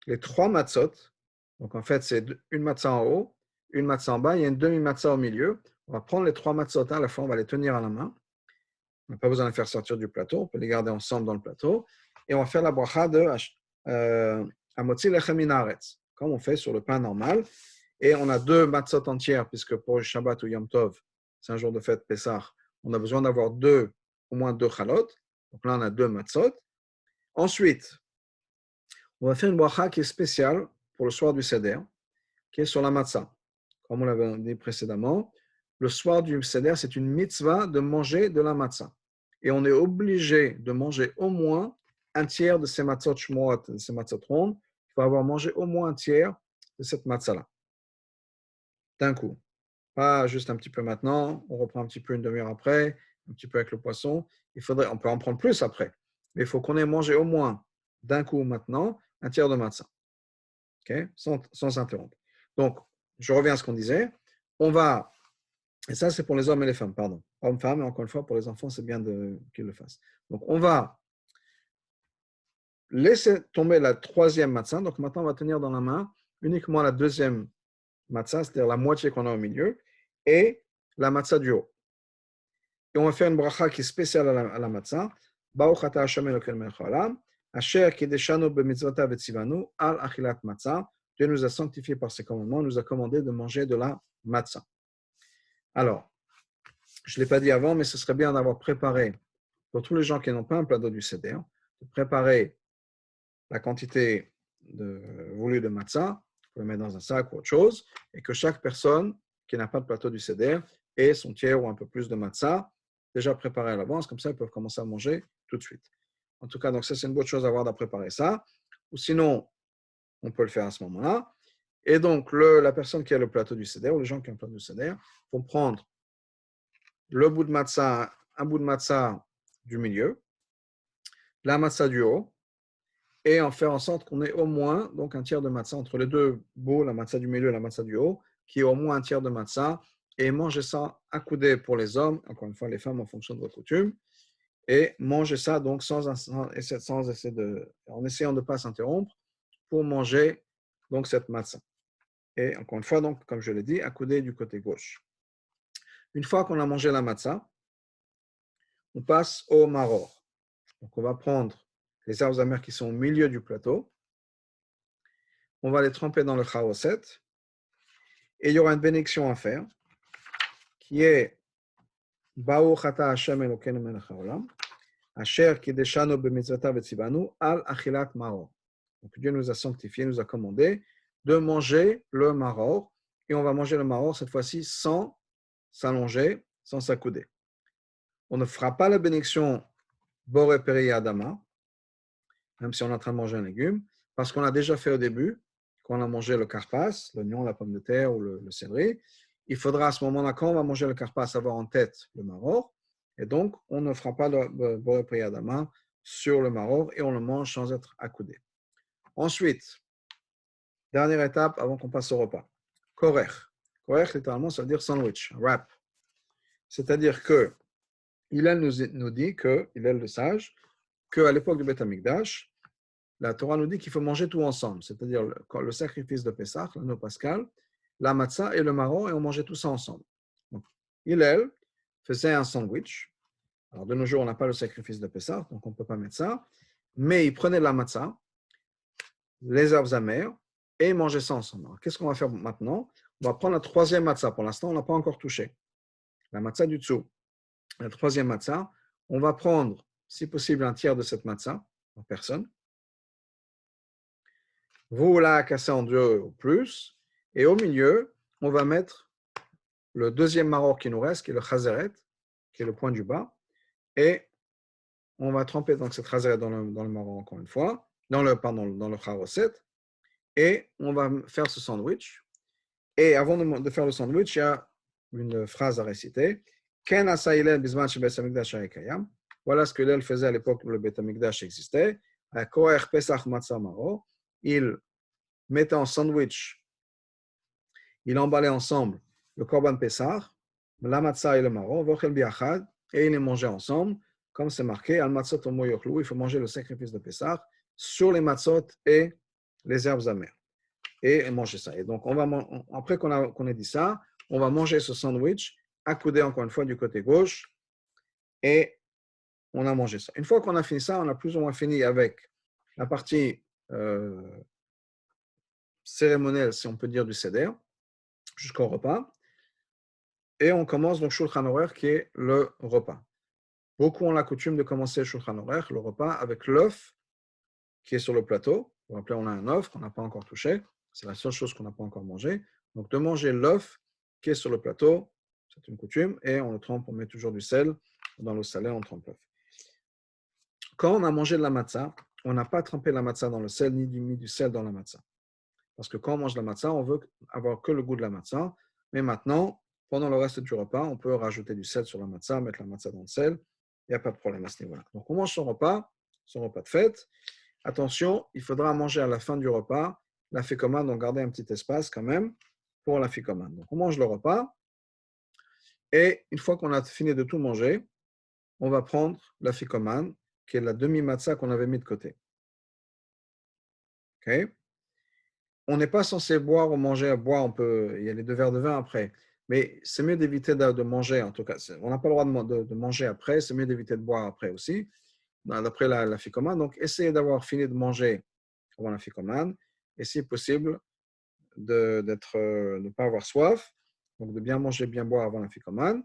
les 3 matzot. Donc, en fait, c'est une matzah en haut, une matzah en bas, il y a une demi-matzah au milieu. On va prendre les 3 matzot à la fois, on va les tenir à la main. On n'a pas besoin de les faire sortir du plateau, on peut les garder ensemble dans le plateau. Et on va faire la bracha de Amotzi Lechem Min Haaretz, comme on fait sur le pain normal. Et on a 2 matzot entières, puisque pour Shabbat ou Yom Tov, c'est un jour de fête Pessah, on a besoin d'avoir au moins 2 chalot. Donc là, on a 2 matzot. Ensuite, on va faire une bracha qui est spéciale pour le soir du Seder, qui est sur la matzah. Comme on l'avait dit précédemment, le soir du Seder, c'est une mitzvah de manger de la matzah. Et on est obligé de manger au moins un tiers de ces matzot shmoat, de ces matzot rondes. Il faut avoir mangé au moins un tiers de cette matzah-là. D'un coup. Pas juste un petit peu maintenant, on reprend un petit peu une demi-heure après, un petit peu avec le poisson. On peut en prendre plus après. Mais il faut qu'on ait mangé au moins d'un coup maintenant un tiers de matzah. Okay? Sans interrompre. Donc, je reviens à ce qu'on disait. On va, et ça c'est pour les hommes et les femmes, pardon. Hommes, femmes, et encore une fois, pour les enfants, c'est bien qu'ils le fassent. Donc, on va laisser tomber la 3e matzah. Donc, maintenant, on va tenir dans la main uniquement la 2e matzah, c'est-à-dire la moitié qu'on a au milieu, et la matzah du haut. Et on va faire une bracha qui est spéciale à la matzah. Baruch ata Hashem Elokeinu melech haolam, asher kideshanu b'mitzvotav v'tzivanu al achilat matzah. Dieu nous a sanctifiés par ses commandements, nous a commandé de manger de la matzah. Alors, je ne l'ai pas dit avant, mais ce serait bien d'avoir préparé, pour tous les gens qui n'ont pas un plateau du Seder, de préparer la quantité voulue de matzah, pour le mettre dans un sac ou autre chose, et que chaque personne qui n'a pas de plateau du Seder ait son tiers ou un peu plus de matzah déjà préparé à l'avance, comme ça ils peuvent commencer à manger tout de suite. En tout cas, donc ça c'est une bonne chose à avoir de préparer ça, ou sinon on peut le faire à ce moment-là. Et donc, la personne qui a le plateau du seder, ou les gens qui ont le plateau du seder, vont prendre le bout de matzah, un bout de matzah du milieu, la matzah du haut, et en faire en sorte qu'on ait au moins donc un tiers de matzah entre les deux bouts, la matzah du milieu et la matzah du haut, qui est au moins un tiers de matzah, et manger ça accoudé pour les hommes, encore une fois les femmes en fonction de votre coutume, et manger ça donc en essayant de ne pas s'interrompre pour manger donc cette matzah. Et encore une fois, donc, comme je l'ai dit, accoudé du côté gauche. Une fois qu'on a mangé la matzah, on passe au maror. Donc on va prendre les herbes amères qui sont au milieu du plateau, on va les tremper dans le charoset, et il y aura une bénédiction à faire, qui est Baruch ata Hashem Elokeinu melech haolam, Asher kideshanu b'mitzvotav v'tzivanu al achilat maror. Donc Dieu nous a sanctifié, nous a commandé de manger le maror, et on va manger le maror cette fois-ci sans s'allonger, sans s'accouder. On ne fera pas la bénédiction Boré Peri Adama, même si on est en train de manger un légume, parce qu'on a déjà fait au début, quand on a mangé le karpas, l'oignon, la pomme de terre ou le céleri. Il faudra à ce moment-là, quand on va manger le karpas, avoir en tête le maror, et donc on ne fera pas le Boré Peri Adama sur le maror et on le mange sans être accoudé. Ensuite, dernière étape avant qu'on passe au repas. Korech. Korech, littéralement, ça veut dire sandwich, wrap. C'est-à-dire que Hillel nous dit que, Hillel le sage, qu'à l'époque du Beth Amikdash, la Torah nous dit qu'il faut manger tout ensemble, c'est-à-dire le sacrifice de Pessah, l'anneau pascal, la matzah et le maror, et on mangeait tout ça ensemble. Donc, Hillel faisait un sandwich. Alors, de nos jours, on n'a pas le sacrifice de Pessah, donc on ne peut pas mettre ça, mais il prenait la matzah, les herbes amères, et il mangeait ça ensemble. Alors, qu'est-ce qu'on va faire maintenant? On va prendre la troisième matzah. Pour l'instant, on n'a pas encore touché. La matzah du dessous. La troisième matzah, on va prendre, si possible, un tiers de cette matzah, en personne. Vous la cassez en deux ou plus. Et au milieu, on va mettre le deuxième maror qui nous reste, qui est le chazeret, qui est le point du bas. Et on va tremper donc cette chazeret dans le maror encore une fois, dans le charoset. Et on va faire ce sandwich. Et avant de faire le sandwich, il y a une phrase à réciter. Ken asa Hillel bizman shebet hamikdash haya kayam. Voilà ce que Hillel faisait à l'époque où le Beth Amikdash existait. Koach pesach matzah maror. Il mettait en sandwich, il emballait ensemble le korban pesach, la matzah et le maror, vochel biachad, et il les mangeait ensemble, comme c'est marqué, al matzot omo yochlu, il faut manger le sacrifice de pesach sur les matzot et les herbes amères. Et manger ça. Et donc, après qu'on ait dit ça, on va manger ce sandwich, accoudé encore une fois du côté gauche, et on a mangé ça. Une fois qu'on a fini ça, on a plus ou moins fini avec la partie cérémonielle, si on peut dire, du seder, jusqu'au repas. Et on commence donc Shulchan Aruch, qui est le repas. Beaucoup ont la coutume de commencer Shulchan Aruch, le repas, avec l'œuf qui est sur le plateau. Vous vous rappelez, on a un œuf qu'on n'a pas encore touché. C'est la seule chose qu'on n'a pas encore mangé. Donc, de manger l'œuf qui est sur le plateau, c'est une coutume, et on le trempe, on met toujours du sel. Dans l'eau salée, on trempe l'œuf. Quand on a mangé de la matzah, on n'a pas trempé la matzah dans le sel, ni mis du sel dans la matzah. Parce que quand on mange la matzah, on veut avoir que le goût de la matzah. Mais maintenant, pendant le reste du repas, on peut rajouter du sel sur la matzah, mettre la matzah dans le sel. Il n'y a pas de problème à ce niveau-là. Donc, on mange son repas de fête. Attention, il faudra manger à la fin du repas la ficomane, donc garder un petit espace quand même pour la ficomane. Donc, on mange le repas. Et une fois qu'on a fini de tout manger, on va prendre la ficomane, qui est la demi-matzah qu'on avait mis de côté. OK? On n'est pas censé boire ou manger à boire, il y a les 2 verres de vin après. Mais c'est mieux d'éviter de manger, en tout cas. On n'a pas le droit de manger après, c'est mieux d'éviter de boire après aussi, d'après la ficomane. Donc, essayez d'avoir fini de manger avant la ficomane, et si possible, de ne pas avoir soif, donc de bien manger, bien boire avant la ficomane.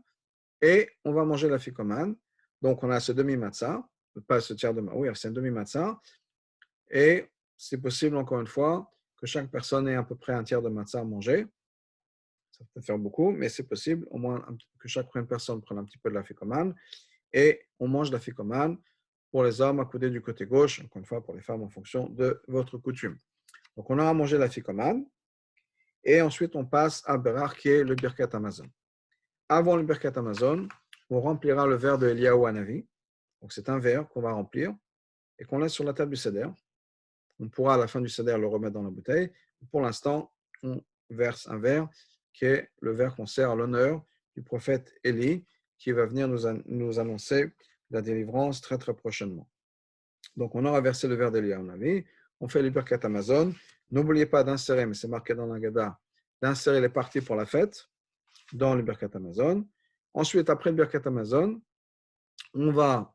Et on va manger la ficomane. Donc, on a ce demi-matzah, pas ce tiers de matzah, oui, c'est un demi-matzah. Et c'est possible, encore une fois, que chaque personne ait à peu près un tiers de matzah à manger. Ça peut faire beaucoup, mais c'est possible, au moins que chaque personne prenne un petit peu de la ficomane. Et on mange la ficomane pour les hommes accoudés du côté gauche, encore une fois pour les femmes en fonction de votre coutume. Donc on aura mangé la ficomane. Et ensuite, on passe à Berar, qui est le Birkat Hamazon. Avant le Birkat Hamazon, on remplira le verre de Eliyahu Hanavi. Donc, c'est un verre qu'on va remplir et qu'on laisse sur la table du Seder. On pourra, à la fin du Seder, le remettre dans la bouteille. Pour l'instant, on verse un verre qui est le verre qu'on sert à l'honneur du prophète Élie, qui va venir nous annoncer la délivrance très, très prochainement. Donc, on aura versé le verre d'Eliyahu Hanavi. On fait le Birkat Hamazon. N'oubliez pas d'insérer, mais c'est marqué dans l'Agada, d'insérer les parties pour la fête dans le Birkat Hamazon. Ensuite, après le Birkat Hamazon, on va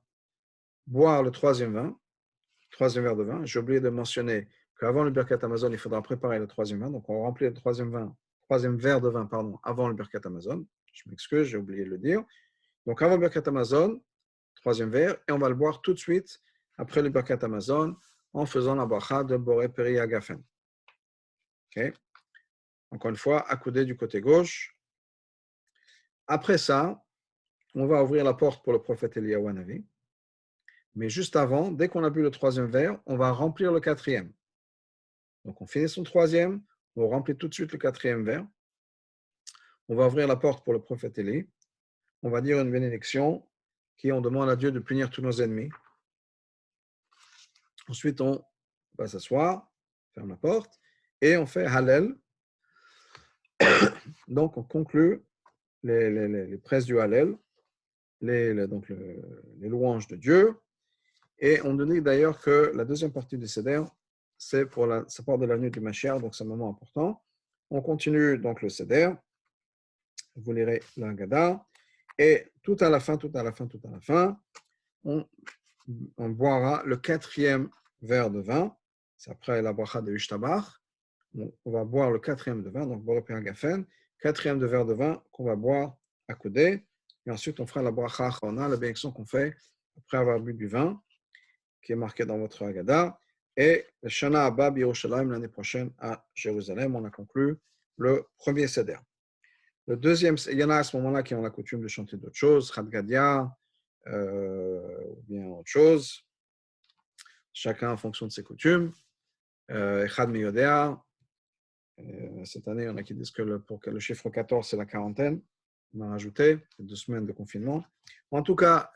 boire le troisième verre de vin. J'ai oublié de mentionner qu'avant le Birkat Hamazon, il faudra préparer le troisième vin. Donc, on remplit le troisième verre de vin avant le Birkat Hamazon. Je m'excuse, j'ai oublié de le dire. Donc, avant le Birkat Hamazon, troisième verre, et on va le boire tout de suite après le Birkat Hamazon en faisant la bracha de Boré Peri Agafen. Okay. Encore une fois, accoudé du côté gauche. Après ça, on va ouvrir la porte pour le prophète Eliyahu Hanavi. Mais juste avant, dès qu'on a bu le troisième verre, on va remplir le quatrième. Donc, on finit son troisième, on remplit tout de suite le quatrième verre. On va ouvrir la porte pour le prophète Élie. On va dire une bénédiction qui on demande à Dieu de punir tous nos ennemis. Ensuite, on va s'asseoir, ferme la porte et on fait Hallel. Donc, on conclut les presses du Hallel, les louanges de Dieu. Et on dit d'ailleurs que la deuxième partie du Seder, c'est pour ça part de la nuit du Mashiach, donc c'est un moment important. On continue donc le Seder. Vous lirez l'Agada. Et tout à la fin, on boira le quatrième verre de vin. C'est après la bracha de Ishtabach. On va boire le quatrième de vin, donc Boré Peri Agafen, quatrième de verre de vin qu'on va boire à côté. Et ensuite, on fera la bracha achorona, la bénédiction qu'on fait après avoir bu du vin, qui est marqué dans votre Agada. Et le Shana Abba Yerushalayim, l'année prochaine à Jérusalem, on a conclu le premier Seder. Le deuxième, il y en a à ce moment-là qui ont la coutume de chanter d'autres choses, Khadgadia, ou bien autre chose, chacun en fonction de ses coutumes. Echad Meyodea, cette année, il y en a qui disent que pour que le chiffre 14, c'est la quarantaine. On a rajouté 2 semaines de confinement. En tout cas,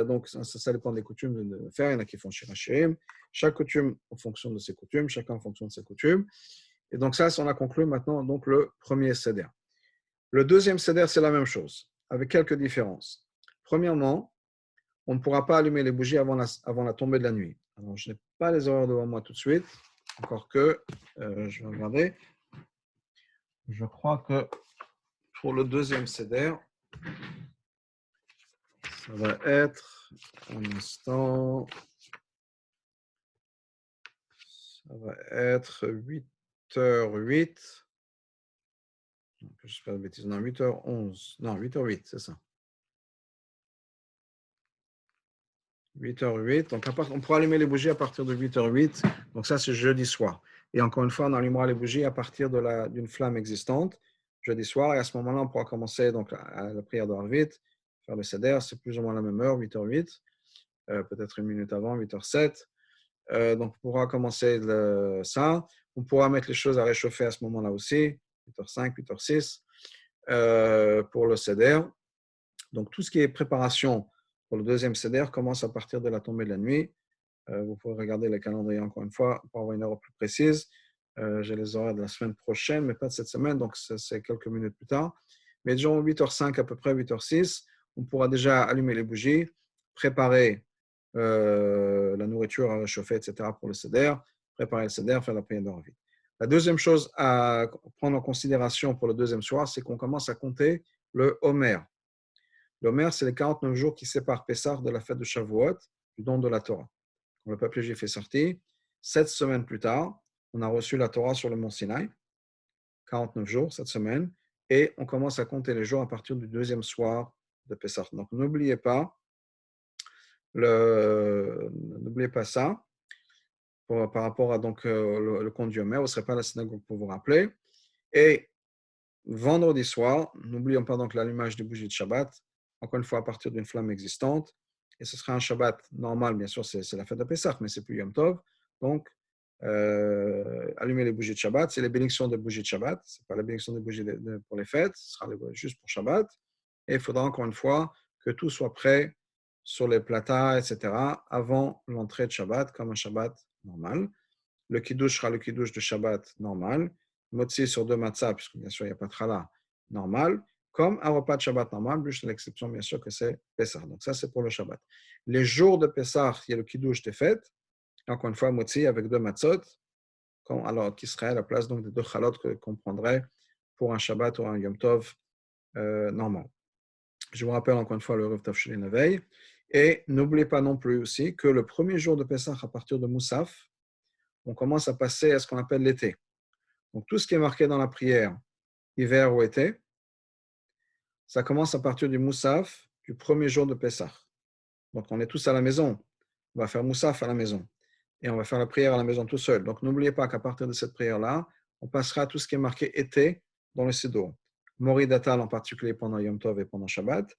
donc ça dépend des coutumes de faire. Il y en a qui font Shirachirim. Chaque coutume en fonction de ses coutumes, chacun en fonction de ses coutumes. Et donc ça, on a conclu maintenant donc, le premier Seder. Le deuxième Seder, c'est la même chose, avec quelques différences. Premièrement, on ne pourra pas allumer les bougies avant la tombée de la nuit. Alors, je n'ai pas les horaires devant moi tout de suite, encore que je vais regarder. Je crois que pour le deuxième Seder, ça va être, un instant, ça va être 8h08. Je ne sais pas de bêtises, non, 8h11, non, 8h08, c'est ça. 8h08, donc on pourra allumer les bougies à partir de 8h08, donc ça c'est jeudi soir. Et encore une fois, on allumera les bougies à partir d'une flamme existante, jeudi soir, et à ce moment-là, on pourra commencer donc, à la prière de Harvit, faire le Seder, c'est plus ou moins la même heure, 8h08, peut-être une minute avant, 8h07. Donc, on pourra commencer ça. On pourra mettre les choses à réchauffer à ce moment-là aussi, 8h05, 8h06, pour le Seder. Donc, tout ce qui est préparation pour le deuxième Seder commence à partir de la tombée de la nuit. Vous pouvez regarder le calendrier encore une fois pour avoir une heure plus précise. J'ai les horaires de la semaine prochaine, mais pas de cette semaine, donc c'est quelques minutes plus tard. Mais disons 8h05 à peu près, 8h06, on pourra déjà allumer les bougies, préparer la nourriture à réchauffer, etc. pour le Seder, préparer le Seder, faire la prière de Harvit. La deuxième chose à prendre en considération pour le deuxième soir, c'est qu'on commence à compter le Homer. Le Homer, c'est les 49 jours qui séparent Pessah de la fête de Shavuot, du don de la Torah. Quand le peuple juif est sorti, 7 semaines plus tard, on a reçu la Torah sur le mont Sinaï, 49 jours, 7 semaines, et on commence à compter les jours à partir du deuxième soir de Pessah. Donc, n'oubliez pas ça par rapport à donc, le compte du Homer. Vous ne serez pas à la synagogue pour vous rappeler. Et vendredi soir, n'oublions pas donc l'allumage des bougies de Shabbat, encore une fois à partir d'une flamme existante. Et ce sera un Shabbat normal, bien sûr, c'est la fête de Pessah, mais c'est plus Yom Tov. Donc, allumer les bougies de Shabbat. C'est les bénédictions des bougies de Shabbat. Ce n'est pas la bénédiction des bougies pour les fêtes. Ce sera juste pour Shabbat. Et il faudra encore une fois que tout soit prêt sur les platas, etc., avant l'entrée de Shabbat, comme un Shabbat normal. Le kiddush sera le kiddush de Shabbat normal. Motzi sur 2 matzahs, puisque bien sûr il n'y a pas de challah, normal. Comme un repas de Shabbat normal, juste l'exception bien sûr que c'est Pessah. Donc ça c'est pour le Shabbat. Les jours de Pessah, il y a le kiddush des fêtes. Encore une fois, Motzi avec 2 matzot, alors qui serait à la place donc des 2 chalot qu'on prendrait pour un Shabbat ou un Yom Tov normal. Je vous rappelle encore une fois le Rav Tafshilin la veille. Et n'oubliez pas non plus aussi que le premier jour de Pessah, à partir de Moussaf, on commence à passer à ce qu'on appelle l'été. Donc tout ce qui est marqué dans la prière, hiver ou été, ça commence à partir du Moussaf, du premier jour de Pessah. Donc on est tous à la maison. On va faire Moussaf à la maison. Et on va faire la prière à la maison tout seul. Donc n'oubliez pas qu'à partir de cette prière-là, on passera à tout ce qui est marqué été dans le Siddur. Mori Datal en particulier pendant Yom Tov et pendant Shabbat.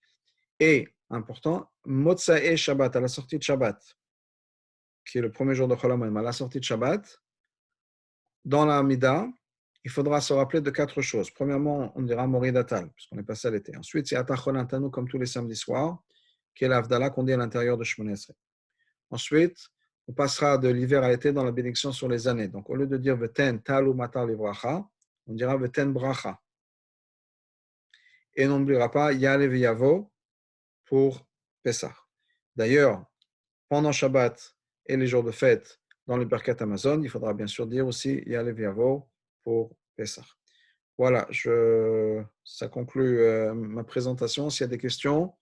Et, important, Motsae Shabbat, à la sortie de Shabbat, qui est le premier jour de Chol HaMoed, à la sortie de Shabbat, dans la Amida, il faudra se rappeler de 4 choses. Premièrement, on dira Mori Datal, puisqu'on est passé à l'été. Ensuite, c'est Atachol Antanu, comme tous les samedis soirs, qui est l'Avdala qu'on dit à l'intérieur de Shemone Esrei. Ensuite, on passera de l'hiver à l'été dans la bénédiction sur les années. Donc, au lieu de dire Veten Talu Matar Livracha, on dira Veten Bracha. Et on n'oubliera pas Yale Viyavo pour Pessah. D'ailleurs, pendant Shabbat et les jours de fête dans les Birkat Amazon, il faudra bien sûr dire aussi Yale Viyavo pour Pessah. Voilà, ça conclut ma présentation. S'il y a des questions,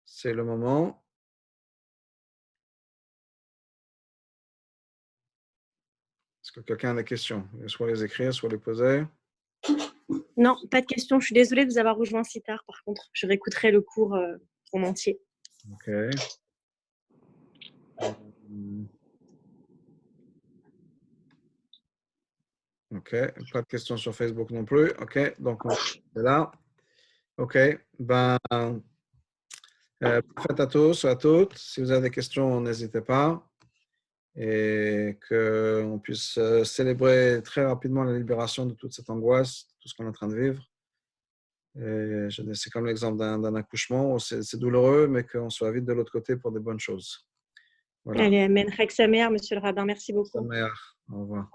c'est le moment. Est-ce que quelqu'un a des questions? Soit les écrire, soit les poser. Non, pas de questions. Je suis désolée de vous avoir rejoint si tard. Par contre, je réécouterai le cours en entier. Ok. Ok. Pas de questions sur Facebook non plus. Ok. Donc, on est là. Ok. Ben, faites à tous, à toutes. Si vous avez des questions, n'hésitez pas. Et qu'on puisse célébrer très rapidement la libération de toute cette angoisse, tout ce qu'on est en train de vivre. C'est comme l'exemple d'un accouchement, c'est douloureux, mais qu'on soit vite de l'autre côté pour des bonnes choses. Voilà. Allez, amen. Chag Sameach, monsieur le rabbin. Merci beaucoup. Sameach. Au revoir.